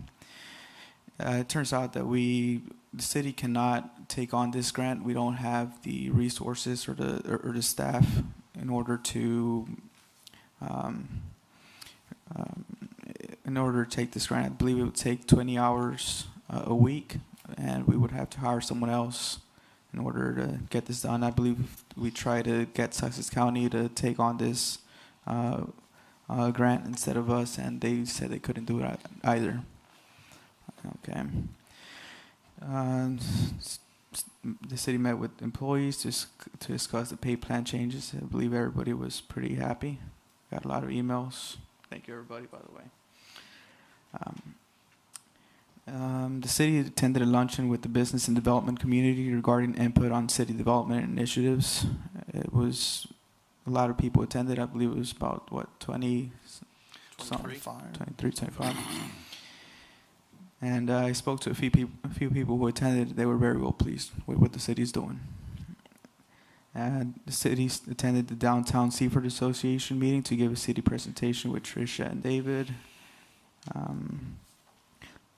It turns out that the city cannot take on this grant. We don't have the resources or the staff in order to take this grant. I believe it would take 20 hours a week, and we would have to hire someone else in order to get this done. I believe we tried to get Sussex County to take on this grant instead of us, and they said they couldn't do it either. Okay. The city met with employees to discuss the pay plan changes. I believe everybody was pretty happy. Got a lot of emails. Thank you, everybody, by the way. The city attended a luncheon with the business and development community regarding input on city development initiatives. It was a lot of people attended. I believe it was about, 20? 23, 25. And I spoke to a few people who attended. They were very well pleased with what the city's doing. And the city attended the Downtown Seaford Association meeting to give a city presentation with Tricia and David.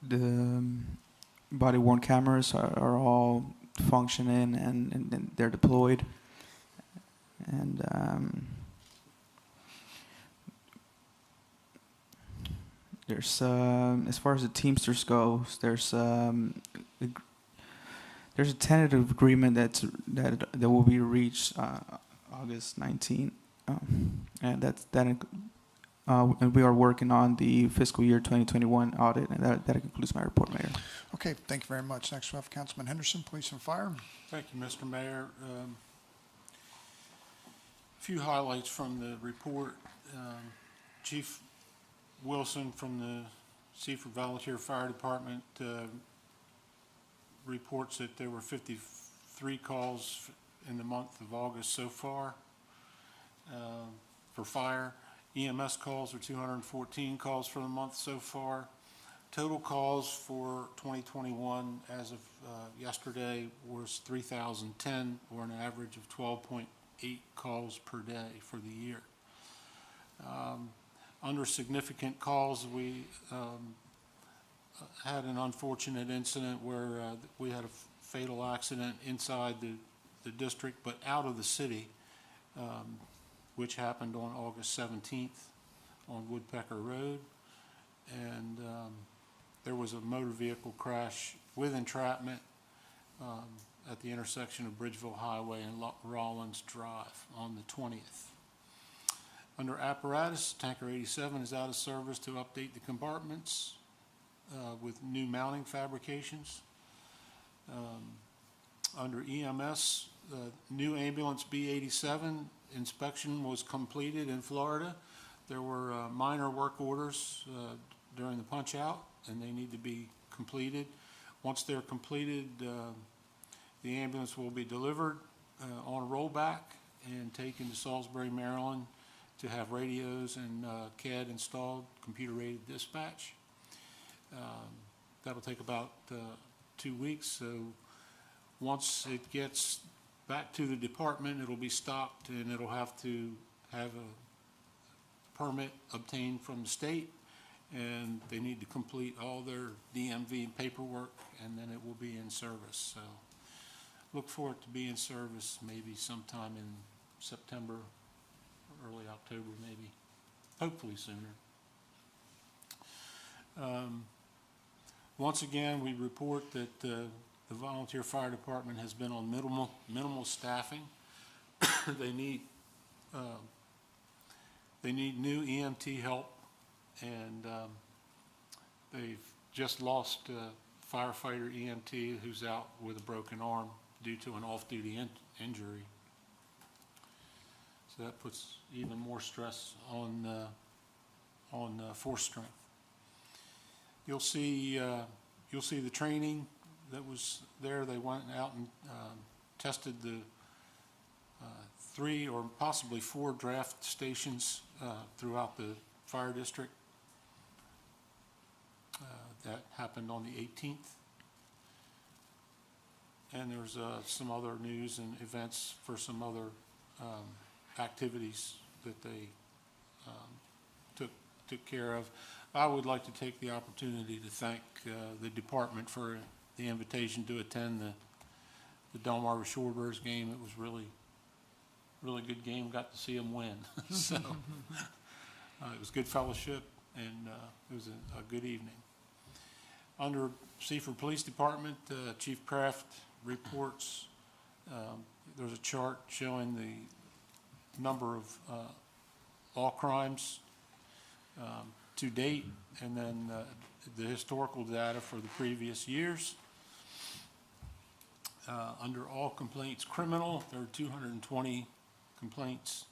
The body-worn cameras are all functioning and they're deployed. And there's as far as the Teamsters goes, there's a tentative agreement that will be reached August 19th, and we are working on the fiscal year 2021 audit, and that concludes my report, Mayor. Okay, thank you very much. Next we have Councilman Henderson, Police and Fire. Thank you, Mr. Mayor. A few highlights from the report. Chief Wilson from the Seaford Volunteer Fire Department reports that there were 53 calls in the month of August so far for fire. EMS calls are 214 calls for the month so far. Total calls for 2021 as of yesterday was 3,010, or an average of 12.8 calls per day for the year. Under significant calls, we had an unfortunate incident where we had a fatal accident inside the district, but out of the city, which happened on August 17th on Woodpecker Road. And there was a motor vehicle crash with entrapment at the intersection of Bridgeville Highway and Rollins Drive on the 20th. Under apparatus, Tanker 87 is out of service to update the compartments with new mounting fabrications. Under EMS, new ambulance B87 inspection was completed in Florida. There were minor work orders during the punch out, and they need to be completed. Once they're completed, the ambulance will be delivered on a rollback and taken to Salisbury, Maryland, to have radios and CAD installed, computer-aided dispatch. That'll take about 2 weeks. So once it gets back to the department, it'll be stocked, and it'll have to have a permit obtained from the state, and they need to complete all their DMV paperwork, and then it will be in service. So look for it to be in service maybe sometime in September, early October maybe, hopefully sooner. Once again, we report that the volunteer fire department has been on minimal staffing. They need new EMT help, and they've just lost a firefighter EMT who's out with a broken arm due to an off-duty injury. So that puts even more stress on force strength. You'll see the training that was there. They went out and tested the 3 or possibly 4 draft stations throughout the fire district. That happened on the 18th. And there's some other news and events for some other activities that they took care of. I would like to take the opportunity to thank the department for the invitation to attend the Delmarva Shorebirds game. It was really good game. Got to see them win. So it was good fellowship, and it was a good evening. Under Seaford Police Department, Chief Kraft reports. There's a chart showing the number of all crimes to date, and then the historical data for the previous years. Under all complaints criminal, there are 220 complaints.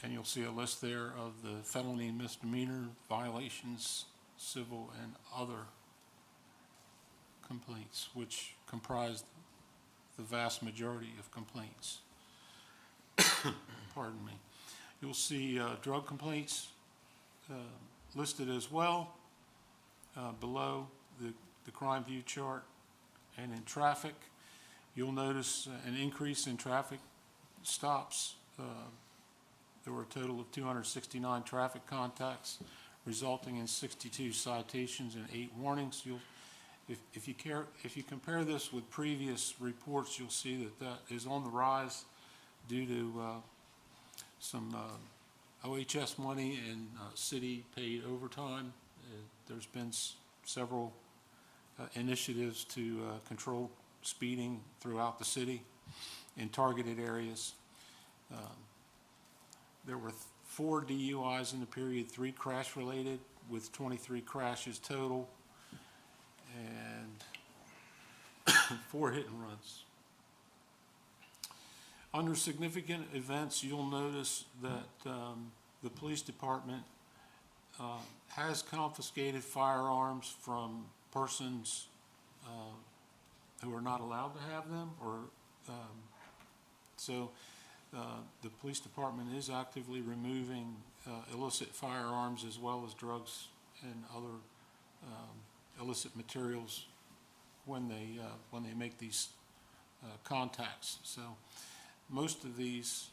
And you'll see a list there of the felony and misdemeanor violations, civil and other complaints, which comprise the vast majority of complaints. Pardon me. You'll see drug complaints listed as well below the crime view chart. And in traffic, you'll notice an increase in traffic stops. There were a total of 269 traffic contacts, resulting in 62 citations and 8 warnings. If you compare this with previous reports, you'll see that is on the rise due to some OHS money and city paid overtime. There's been several initiatives to control speeding throughout the city in targeted areas. There were 4 DUIs in the period, 3 crash related, with 23 crashes total, and 4 hit and runs. Under significant events, you'll notice that the police department has confiscated firearms from persons who are not allowed to have them, or so The police department is actively removing illicit firearms as well as drugs and other illicit materials when they make these contacts. So most of these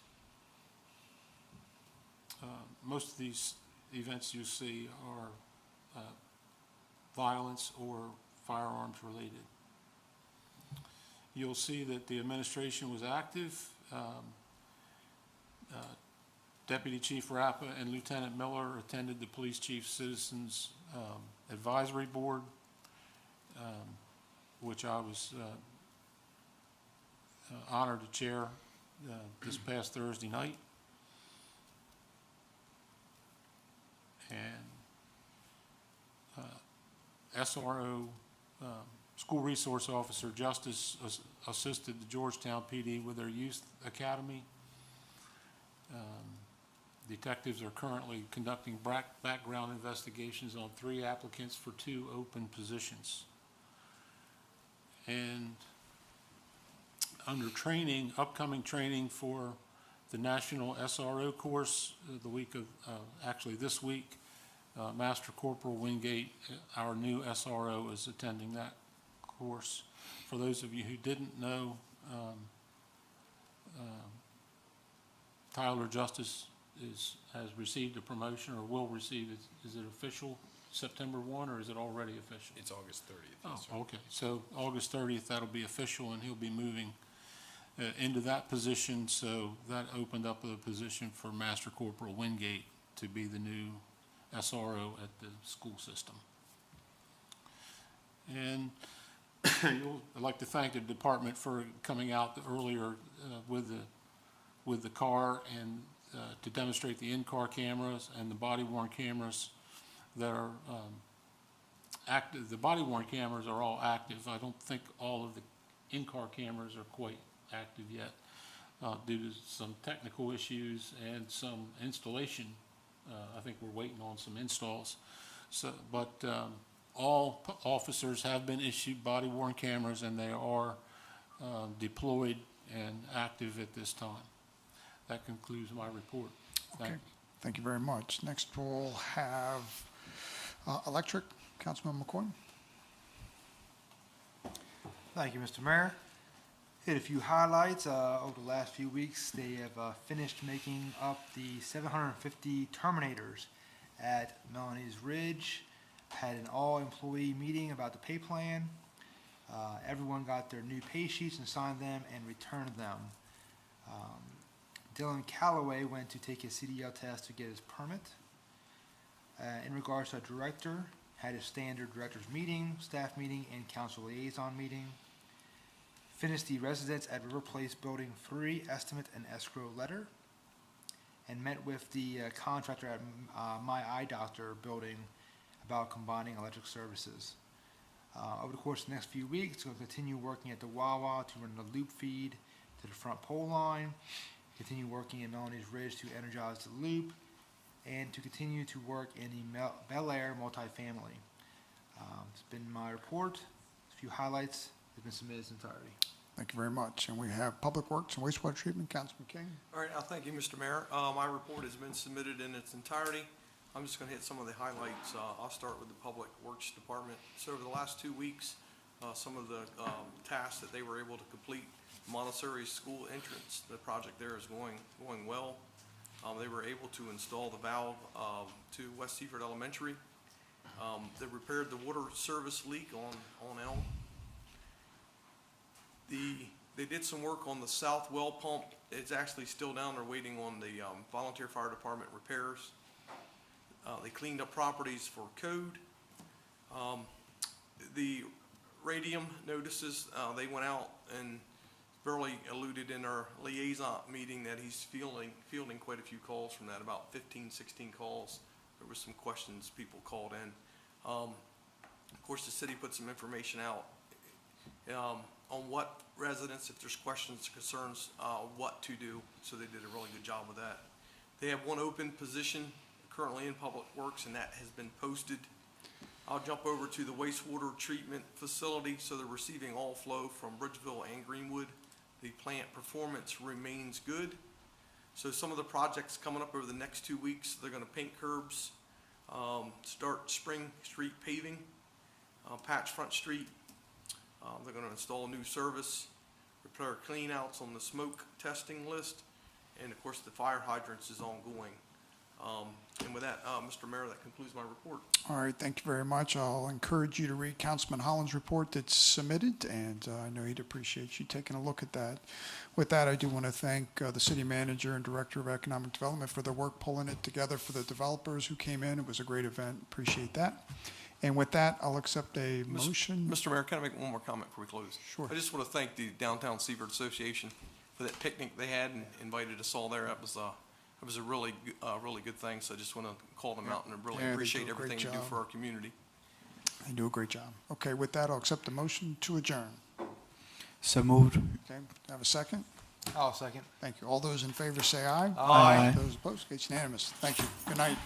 events you see are violence or firearms related. You'll see that the administration was active. Deputy Chief Rappa and Lieutenant Miller attended the Police Chief Citizens Advisory Board, which I was honored to chair this past Thursday night. And SRO, School Resource Officer Justice, assisted the Georgetown PD with their youth academy. Detectives are currently conducting background investigations on 3 applicants for 2 open positions. And under training, upcoming training for the National SRO course, the week of, actually this week, Master Corporal Wingate, our new SRO, is attending that course. For those of you who didn't know, Tyler Justice has received a promotion, or will receive it. Is it official September 1, or is it already official? It's August 30th. Oh, Yes, sir. okay. So August 30th, that'll be official, and he'll be moving into that position. So that opened up a position for Master Corporal Wingate to be the new SRO at the school system. And I'd like to thank the department for coming out earlier with the car and to demonstrate the in-car cameras and the body-worn cameras that are active. The body-worn cameras are all active. I don't think all of the in-car cameras are quite active yet due to some technical issues and some installation. I think we're waiting on some installs. So, but all officers have been issued body-worn cameras, and they are deployed and active at this time. That concludes my report. Okay, thank you very much. Next, we'll have Electric, Councilman McCoy. Thank you, Mr. Mayor. Hit a few highlights. Over the last few weeks, they have finished making up the 750 terminators at Melanie's Ridge. Had an all-employee meeting about the pay plan. Everyone got their new pay sheets and signed them and returned them. Dylan Calloway went to take his CDL test to get his permit. In regards to a director, had a standard director's meeting, staff meeting, and council liaison meeting. Finished the residents at River Place Building 3 estimate and escrow letter. And met with the contractor at My Eye Doctor building about combining electric services. Over the course of the next few weeks, we'll continue working at the Wawa to run the loop feed to the front pole line, continue working in Melanie's Ridge to energize the loop, and to continue to work in the Bel Air multifamily. It's been my report. A few highlights have been submitted in its entirety. Thank you very much. And we have Public Works and Wastewater Treatment, Councilman King. All right, thank you, Mr. Mayor. My report has been submitted in its entirety. I'm just going to hit some of the highlights. I'll start with the Public Works Department. So over the last 2 weeks, some of the tasks that they were able to complete, Montessori School entrance, the project there is going well. They were able to install the valve to West Seaford Elementary. They repaired the water service leak on Elm. They did some work on the south well pump. It's actually still down there waiting on the volunteer fire department repairs. They cleaned up properties for code. The radium notices, they went out, and Burley alluded in our liaison meeting that he's fielding quite a few calls from that, about 15, 16 calls. There were some questions people called in. Of course, the city put some information out on what residents, if there's questions, concerns, what to do. So they did a really good job with that. They have one open position currently in Public Works, and that has been posted. I'll jump over to the wastewater treatment facility. So they're receiving all flow from Bridgeville and Greenwood. The plant performance remains good. So some of the projects coming up over the next 2 weeks, they're gonna paint curbs, start Spring Street paving, patch Front Street. They're gonna install a new service, repair cleanouts on the smoke testing list, and of course, the fire hydrants is ongoing. And with that, Mr. Mayor, that concludes my report. All right, thank you very much. I'll encourage you to read Councilman Holland's report that's submitted, and I know he'd appreciate you taking a look at that. With that, I do want to thank the city manager and director of economic development for their work pulling it together for the developers who came in. It was a great event. Appreciate that. And with that, I'll accept a motion. Mr. Mayor, can I make one more comment before we close? Sure. I just want to thank the Downtown Seaford Association for that picnic they had and invited us all there. It was a really good thing, so I just want to call them out and really Yeah, they appreciate do a great everything we do job. for our community. They do a great job. Okay, with that, I'll accept the motion to adjourn. So moved. Okay, have a second? I'll second. Thank you. All those in favor say aye. Aye. Those opposed, it's unanimous. Thank you. Good night.